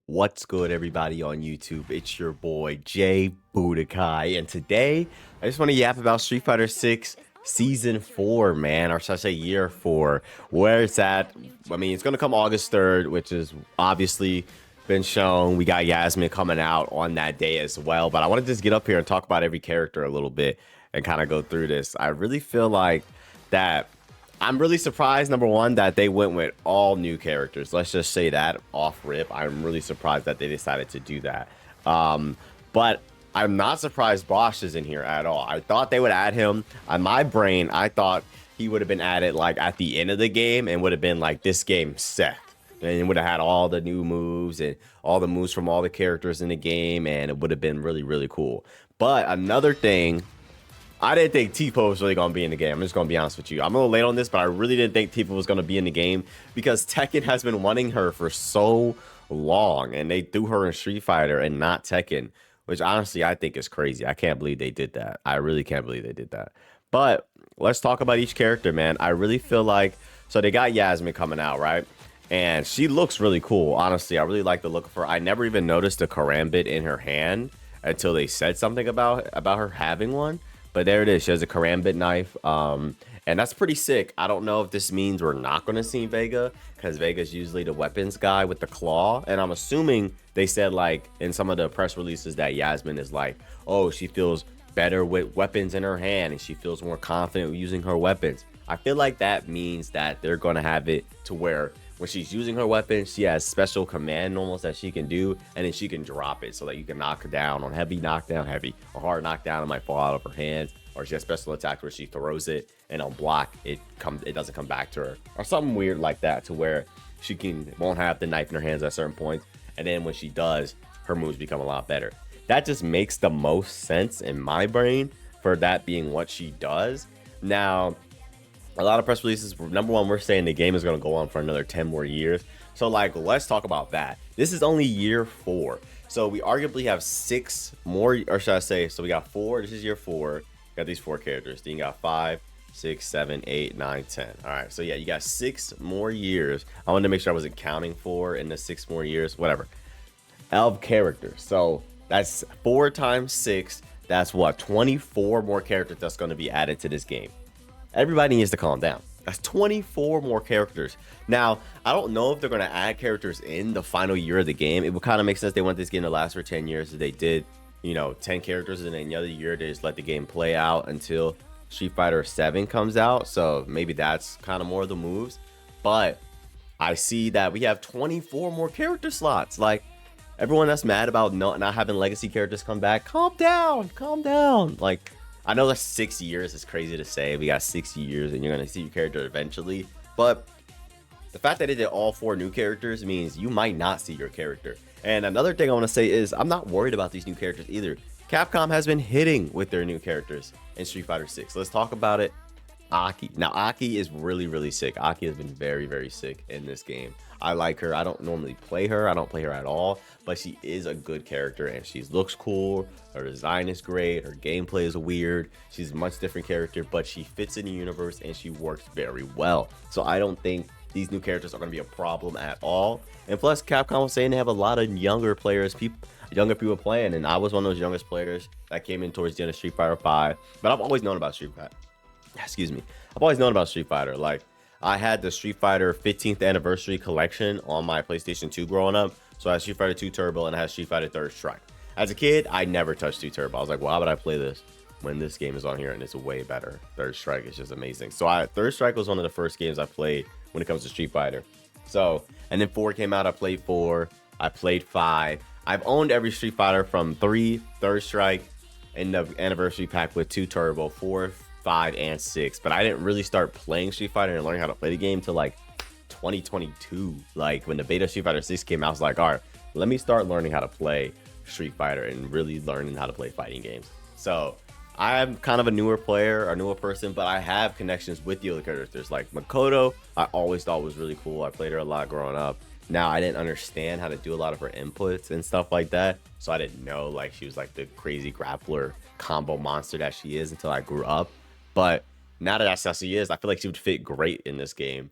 What's good, everybody on YouTube? It's your boy Jay Budokai, and today I just want to yap about Street Fighter 6 Season 4, man, or should I say Year 4, where it's at. I mean, it's gonna come August 3rd, which is obviously been shown. We got Yasmin coming out on that day as well, but I want to just get up here and talk about every character a little bit and kind of go through this. I really feel like that I'm really surprised, number one, that they went with all new characters. Let's just say that off rip. I'm really surprised that they decided to do that. But I'm not surprised Bosch is in here at all. I thought they would add him. On my brain, I thought he would have been added like at the end of the game and would have been like this game Seth. And it would have had all the new moves and all the moves from all the characters in the game, and it would have been really, really cool. But another thing, I didn't think T-Po was really going to be in the game. I'm just going to be honest with you. I'm a little late on this, but I really didn't think T-Po was going to be in the game because Tekken has been wanting her for so long, and they threw her in Street Fighter and not Tekken, which honestly I think is crazy. I can't believe they did that. I really can't believe they did that. But let's talk about each character, man. I really feel like, so they got Yasmin coming out, right? And she looks really cool. Honestly, I really like the look of her. I never even noticed the karambit in her hand until they said something about her having one. But there it is. She has a karambit knife. And that's pretty sick. I don't know if this means we're not going to see Vega, because Vega's usually the weapons guy with the claw. And I'm assuming they said, like, in some of the press releases that Yasmin is like, oh, she feels better with weapons in her hand and she feels more confident using her weapons. I feel like that means that they're going to have it to where when she's using her weapon, she has special command almost that she can do, and then she can drop it so that you can knock her down on heavy knockdown, or hard knockdown. It might fall out of her hands, or she has special attacks where she throws it and on block it doesn't come back to her, or something weird like that, to where she won't have the knife in her hands at certain points, and then when she does, her moves become a lot better. That just makes the most sense in my brain for that being what she does. Now, a lot of press releases, number one, we're saying the game is going to go on for another 10 more years. So, like, let's talk about that. This is only year 4. So we arguably have 6 more, or should I say, so we got 4. This is year 4. Got these 4 characters. Then you got 5, 6, 7, 8, 9, 10. All right. So, yeah, you got 6 more years. I wanted to make sure I wasn't counting 4 in the 6 more years, whatever, of characters. So that's 4 times 6. That's what? 24 more characters that's going to be added to this game. Everybody needs to calm down. That's 24 more characters. Now, I don't know if they're going to add characters in the final year of the game. It would kind of make sense they want this game to last for 10 years. If they did, 10 characters, and then the other year they just let the game play out until Street Fighter 7 comes out. So maybe that's kind of more of the moves. But I see that we have 24 more character slots. Like, everyone that's mad about not having legacy characters come back, calm down, calm down. Like, I know that's 6 years. It's crazy to say. We got 6 years and you're going to see your character eventually. But the fact that they did all 4 new characters means you might not see your character. And another thing I want to say is I'm not worried about these new characters either. Capcom has been hitting with their new characters in Street Fighter 6. Let's talk about it. Aki. Now, Aki is really, really sick. Aki has been very, very sick in this game. I like her. I don't normally play her. I don't play her at all, but she is a good character and she looks cool. Her design is great. Her gameplay is weird. She's a much different character, but she fits in the universe and she works very well. So I don't think these new characters are going to be a problem at all. And plus, Capcom was saying they have a lot of younger players, younger people playing, and I was one of those youngest players that came in towards the end of Street Fighter 5. But I've always known about Street Fighter. Excuse me. I've always known about Street Fighter. Like, I had the Street Fighter 15th anniversary collection on my PlayStation 2 growing up. So I had Street Fighter 2 Turbo and I had Street Fighter Third Strike. As a kid, I never touched 2 Turbo. I was like, why would I play this when this game is on here and it's way better? Third Strike is just amazing. So Third Strike was one of the first games I played when it comes to Street Fighter. So, and then 4 came out. I played 4. I played 5. I've owned every Street Fighter from 3, Third Strike, and the anniversary pack with 2 Turbo, 4, 5, and 6. But I didn't really start playing Street Fighter and learning how to play the game till like 2022. Like, when the beta Street Fighter 6 came out, I was like, all right, let me start learning how to play Street Fighter and really learning how to play fighting games. So I'm kind of a newer player, a newer person, but I have connections with the other characters. Like Makoto, I always thought was really cool. I played her a lot growing up. Now, I didn't understand how to do a lot of her inputs and stuff like that, so I didn't know like she was like the crazy grappler combo monster that she is until I grew up. But now that that's how she is, I feel like she would fit great in this game.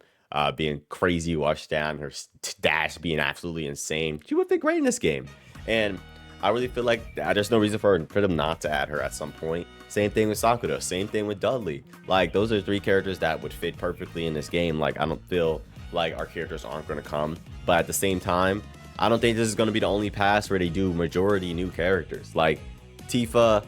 being crazy washed down, her dash being absolutely insane. She would fit great in this game. And I really feel like there's no reason for them not to add her at some point. Same thing with Sakura, same thing with Dudley. Like, those are 3 characters that would fit perfectly in this game. Like, I don't feel like our characters aren't going to come, but at the same time, I don't think this is going to be the only pass where they do majority new characters. Like Tifa,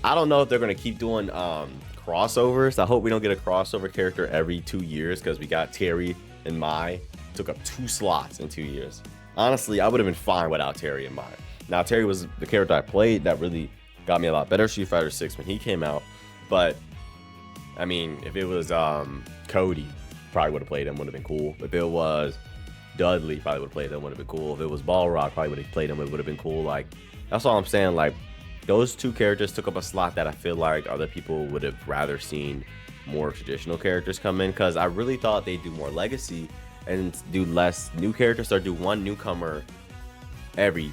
I don't know if they're going to keep doing crossovers. I hope we don't get a crossover character every 2 years, because we got Terry and Mai. Took up 2 slots in 2 years. Honestly, I would have been fine without Terry and Mai. Now, Terry was the character I played that really got me a lot better Street Fighter 6 when he came out. But I mean, if it was Cody, probably would have played him, would have been cool. If it was Dudley, probably would have played him, would have been cool. If it was Balrog, probably would have played him, it would have been cool. Like, that's all I'm saying. Like, those 2 characters took up a slot that I feel like other people would have rather seen more traditional characters come in, because I really thought they'd do more legacy and do less new characters, or do 1 newcomer every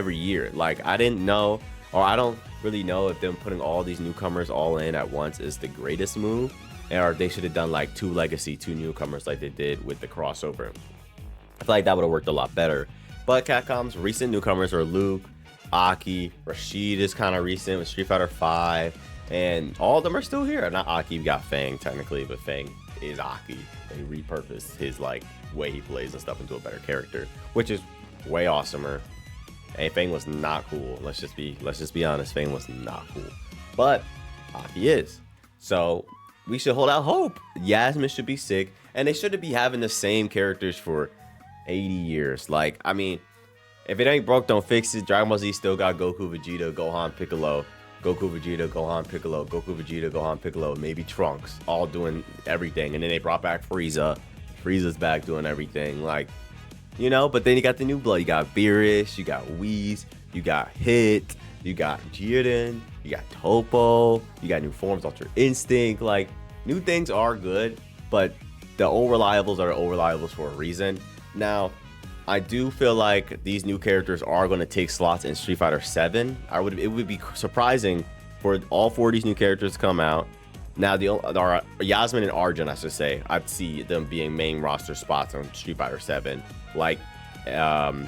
year. Like, I didn't know, or I don't really know if them putting all these newcomers all in at once is the greatest move, or they should have done like 2 legacy, 2 newcomers like they did with the crossover. I feel like that would have worked a lot better. But Capcom's recent newcomers are Luke, Aki, Rashid is kind of recent with Street Fighter 5, and all of them are still here. Not Aki, we got Fang technically, but Fang is Aki. They repurposed his like way he plays and stuff into a better character, which is way awesomer. And Fang was not cool. Let's just be honest. Fang was not cool, but Aki is. So we should hold out hope. Yasmin should be sick, and they shouldn't be having the same characters for 80 years. Like, I mean, if it ain't broke, don't fix it. Dragon Ball Z still got Goku, Vegeta, Gohan, Piccolo. Goku, Vegeta, Gohan, Piccolo. Goku, Vegeta, Gohan, Piccolo. Maybe Trunks, all doing everything. And then they brought back Frieza. Frieza's back doing everything. Like, you know, but then you got the new blood. You got Beerus, you got Whis, you got Hit, you got Jiren, you got Topo, you got new forms, Ultra Instinct. Like, new things are good, but the old reliables are the old reliables for a reason. Now, I do feel like these new characters are going to take slots in Street Fighter 7. It would be surprising for all 4 of these new characters to come out. Now, Yasmin and Arjun, I should say, I'd see them being main roster spots on Street Fighter 7. Like, I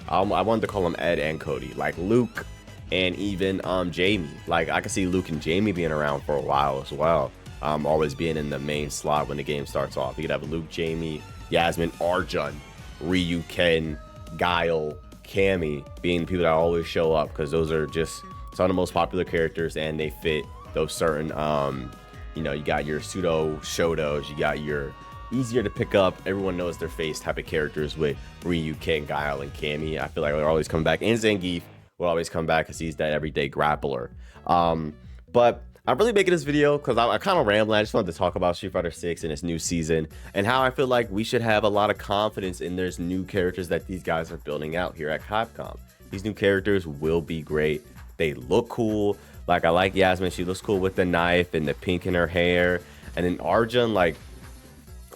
wanted to call them Ed and Cody. Like Luke and even Jamie. Like, I could see Luke and Jamie being around for a while as well. Always being in the main slot when the game starts off. You could have Luke, Jamie, Yasmin, Arjun, Ryu, Ken, Guile, Cammy being the people that always show up, because those are just some of the most popular characters, and they fit those certain you know, you got your pseudo Shotos, you got your easier to pick up, everyone knows their face type of characters with Ryu, Ken, Guile, and Cammy. I feel like they're always coming back, and Zangief will always come back because he's that everyday grappler. But I'm really making this video because I kind of rambling. I just wanted to talk about Street Fighter 6 and its new season, and how I feel like we should have a lot of confidence in there's new characters that these guys are building out here at Capcom. These new characters will be great. They look cool. Like, I like Yasmin. She looks cool with the knife and the pink in her hair. And then Arjun, like,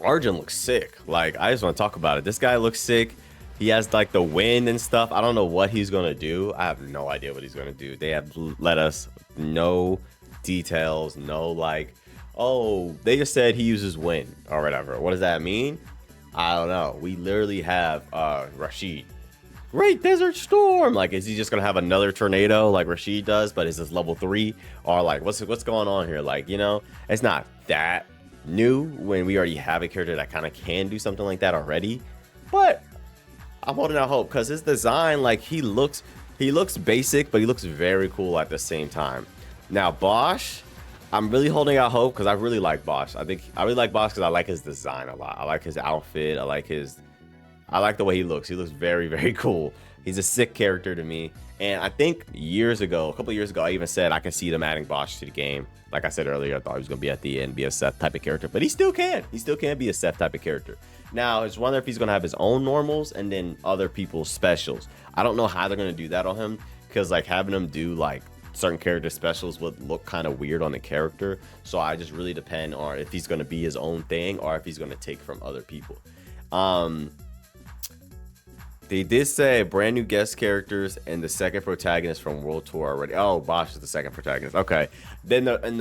Arjun looks sick. Like, I just want to talk about it. This guy looks sick. He has like the wind and stuff. I don't know what he's gonna do. I have no idea what he's gonna do. They have let us no details, no like, oh, they just said he uses wind or whatever. What does that mean? I don't know. We literally have Rashid. Great Desert Storm. Like, is he just gonna have another tornado like Rashid does, but is this level 3? Or like, what's going on here? Like, you know, it's not that new when we already have a character that kind of can do something like that already. But I'm holding out hope because his design, like, he looks basic, but he looks very cool at the same time. Now Bosch, I'm really holding out hope because I really like Bosch. I really like Bosch because I like his design a lot. I like his outfit. I like the way he looks. He looks very, very cool. He's a sick character to me. And I think a couple years ago, I even said I can see them adding Bosch to the game. Like I said earlier, I thought he was going to be at the end, be a Seth type of character. But he still can. He still can be a Seth type of character. Now, I just wonder if he's going to have his own normals and then other people's specials. I don't know how they're going to do that on him, because like having him do like certain character specials would look kind of weird on the character. So I just really depend on if he's going to be his own thing or if he's going to take from other people. They did say brand new guest characters and the second protagonist from World Tour already. Oh, Bosch is the second protagonist. Okay. Then in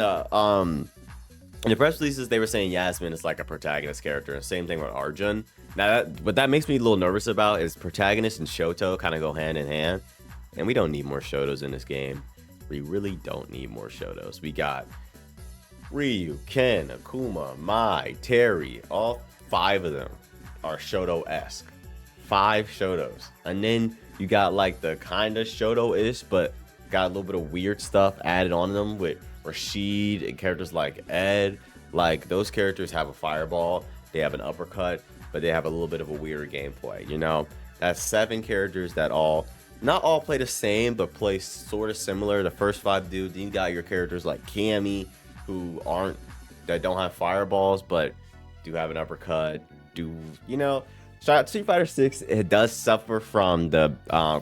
In the press releases, they were saying Yasmin is like a protagonist character, and same thing with Arjun. Now, what that makes me a little nervous about is protagonist and Shoto kind of go hand in hand, and we don't need more Shotos in this game. We really don't need more Shotos. We got Ryu, Ken, Akuma, Mai, Terry, all 5 of them are Shoto-esque. 5 Shotos. And then you got like the kind of Shoto-ish, but got a little bit of weird stuff added on them with Rashid and characters like Ed. Like, those characters have a fireball, they have an uppercut, but they have a little bit of a weird gameplay, you know? That's 7 characters that not all play the same, but play sort of similar. The first 5 do. Then you got your characters like Cammy, that don't have fireballs, but do have an uppercut. Street Fighter 6, it does suffer from the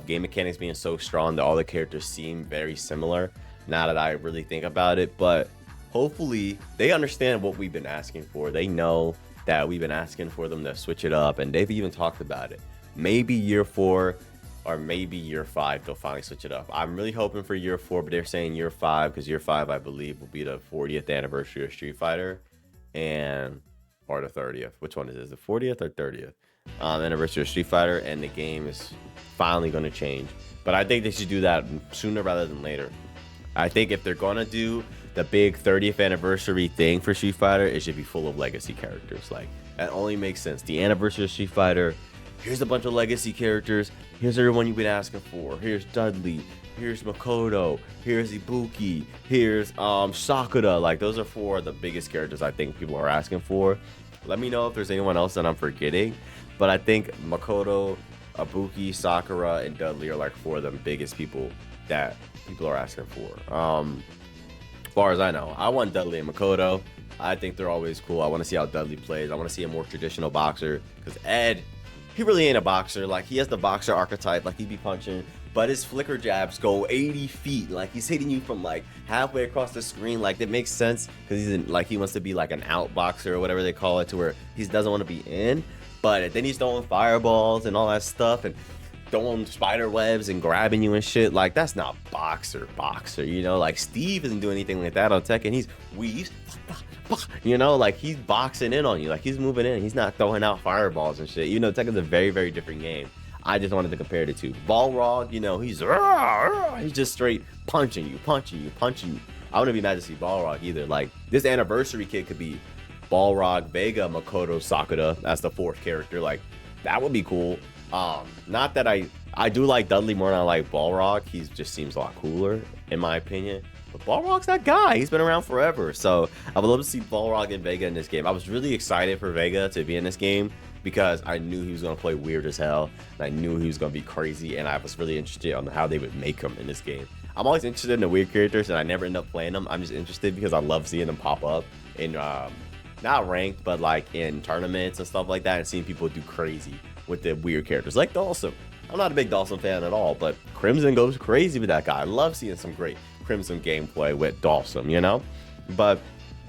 game mechanics being so strong that all the characters seem very similar, now that I really think about it. But hopefully they understand what we've been asking for. They know that we've been asking for them to switch it up, and they've even talked about it. Maybe year 4 or maybe year 5 they'll finally switch it up. I'm really hoping for year 4, but they're saying year 5 because year 5, I believe, will be the 40th anniversary of Street Fighter, or the 30th. Which one is it? The 40th or 30th anniversary of Street Fighter, and the game is finally going to change. But I think they should do that sooner rather than later. I think if they're going to do the big 30th anniversary thing for Street Fighter, it should be full of legacy characters. Like, that only makes sense. The anniversary of Street Fighter, here's a bunch of legacy characters. Here's everyone you've been asking for. Here's Dudley. Here's Makoto. Here's Ibuki. Here's Sakura. Like, those are 4 of the biggest characters I think people are asking for. Let me know if there's anyone else that I'm forgetting. But I think Makoto, Ibuki, Sakura, and Dudley are like 4 of the biggest people that people are asking for. As far as I know, I want Dudley and Makoto. I think they're always cool. I want to see how Dudley plays. I want to see a more traditional boxer, because Ed, he really ain't a boxer. Like, he has the boxer archetype, like, he be punching, but his flicker jabs go 80 feet. Like, he's hitting you from like halfway across the screen. Like, that makes sense because he wants to be like an out boxer or whatever they call it, to where he doesn't want to be in. But then he's throwing fireballs and all that stuff, and throwing spider webs and grabbing you and shit. Like, that's not boxer, you know? Like, Steve isn't doing anything like that on Tekken. He's weaves, you know? Like, he's boxing in on you. Like, he's moving in. He's not throwing out fireballs and shit. You know, Tekken's a very, very different game. I just wanted to compare the two. Balrog, you know, he's just straight punching you. I wouldn't be mad to see Balrog either. Like, this anniversary kid could be Balrog, Vega, Makoto, Sakura. That's the 4th character. Like, that would be could. Not that I do like Dudley more than I like Balrog. He just seems a lot cooler, in my opinion. But Balrog's that guy. He's been around forever. So I would love to see Balrog and Vega in this game. I was really excited for Vega to be in this game because I knew he was going to play weird as hell. And I knew he was going to be crazy. And I was really interested on how they would make him in this game. I'm always interested in the weird characters, and I never end up playing them. I'm just interested because I love seeing them pop up in, not ranked, but like in tournaments and stuff like that, and seeing people do crazy with the weird characters like Dawson. I'm not a big Dawson fan at all, but Crimson goes crazy with that guy. I love seeing some great Crimson gameplay with Dawson, you know? But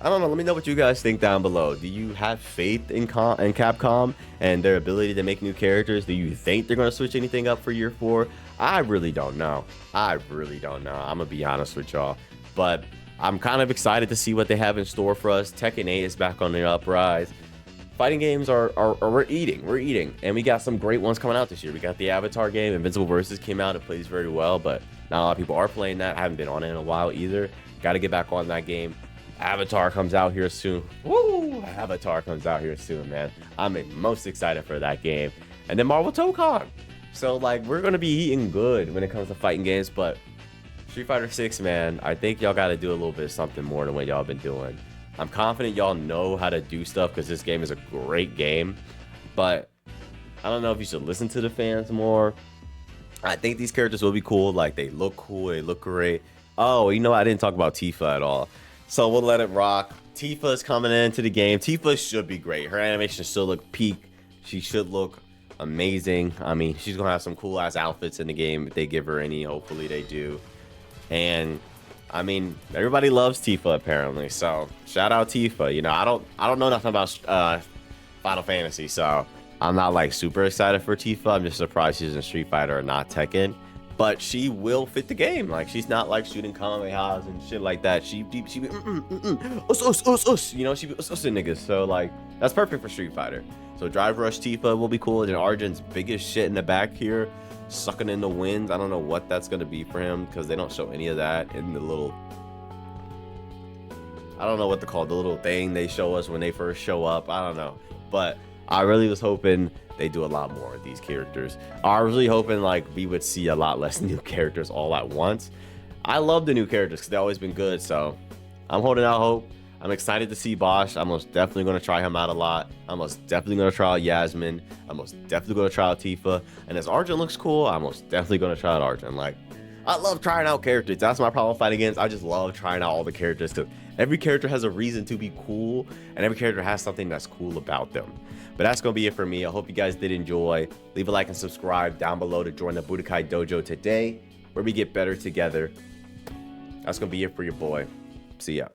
I don't know. Let me know what you guys think down below. Do you have faith in Capcom and their ability to make new characters? Do you think they're going to switch anything up for year 4? I really don't know. I'm going to be honest with y'all. But I'm kind of excited to see what they have in store for us. Tekken 8 is back on the uprise. Fighting games we're eating, and we got some great ones coming out this year. We got the Avatar game, Invincible Versus came out. It plays very well, but not a lot of people are playing that. I haven't been on it in a while either. Got to get back on that game. Avatar comes out here soon. Woo! Avatar comes out here soon, man. I'm most excited for that game. And then Marvel Tokon. So, like, we're gonna be eating good when it comes to fighting games, but Street Fighter 6, man, I think y'all got to do a little bit of something more than what y'all been doing. I'm confident y'all know how to do stuff because this game is a great game, but I don't know if you should listen to the fans more. I think these characters will be cool. Like, they look cool, they look great. Oh, you know, I didn't talk about Tifa at all, so we'll let it rock. Tifa's coming into the game. Tifa should be great. Her animation should look peak. She should look amazing. I mean, she's gonna have some cool ass outfits in the game if they give her any. Hopefully they do. And I mean, everybody loves Tifa apparently, so shout out Tifa. You know, I don't know nothing about Final Fantasy, so I'm not like super excited for Tifa. I'm just surprised she's in Street Fighter and not Tekken. but she will fit the game. Like, she's not like shooting kamehamehas and shit like that. She be us, you know, she be us niggas. So like, that's perfect for Street Fighter. So Drive Rush Tifa will be cool. And Arjun's biggest shit in the back here, sucking in the winds. I don't know what that's gonna be for him because they don't show any of that in the little, I don't know what to call it, the little thing they show us when they first show up. I don't know, but I really was hoping they do a lot more with these characters. I was really hoping like we would see a lot less new characters all at once. I love the new characters because they've always been good, so I'm holding out hope. I'm excited to see Bosch. I'm most definitely going to try him out a lot. I'm most definitely going to try out Yasmin. I'm most definitely going to try out Tifa. And as Arjun looks cool, I'm most definitely going to try out Arjun. Like, I love trying out characters. That's my problem fighting games. I just love trying out all the characters because every character has a reason to be cool, and every character has something that's cool about them. But that's going to be it for me. I hope you guys did enjoy. Leave a like and subscribe down below to join the Budokai Dojo today, where we get better together. That's going to be it for your boy. See ya.